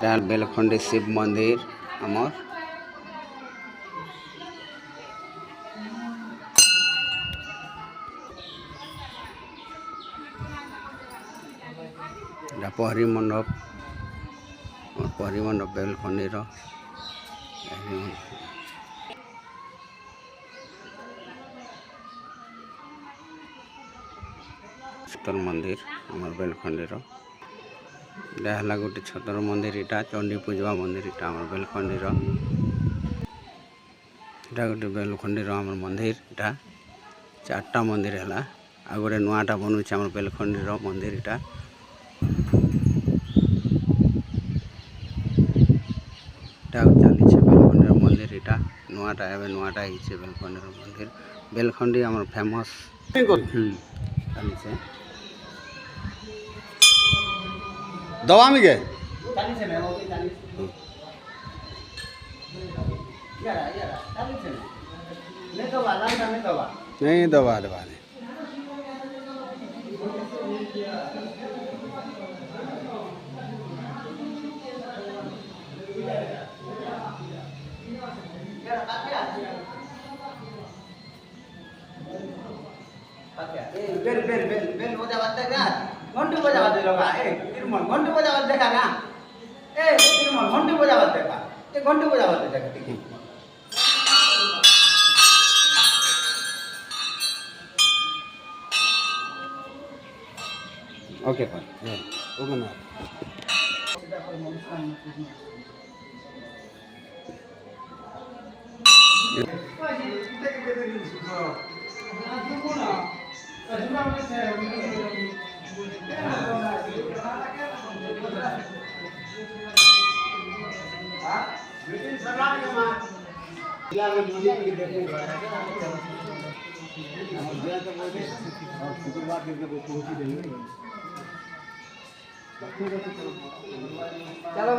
बेलखंडी शिव मंदिर आमर पहरी मंडप बेलखंडी छतर मंदिर आमर बेलखंडी है गोटे छतर मंदिर इटा चंडी पूजवा मंदिर इटा आमर बेलखंडी गोटे बेलखंडी आमर मंदिर इटा 4टा मंदिर है आ गोटे नुआटा बनूचे आमर बेलखंडी मंदिर इटा चली बेलखंडी मंदिर इटा नुआटा एवं नुआटा ही बेलखंडी मंदिर बेलखंडी आमर फेमस चली दवा में गए नहीं दवा दवा नहीं बेल बेल बेल बेल बजावत देखा घंटी बजावत लोगा ए तिरमल घंटी बजावत देखा ना ए तिरमल घंटी बजावत देखा ए घंटी बजावत देखा ठीक ओके पर ओके ना चलो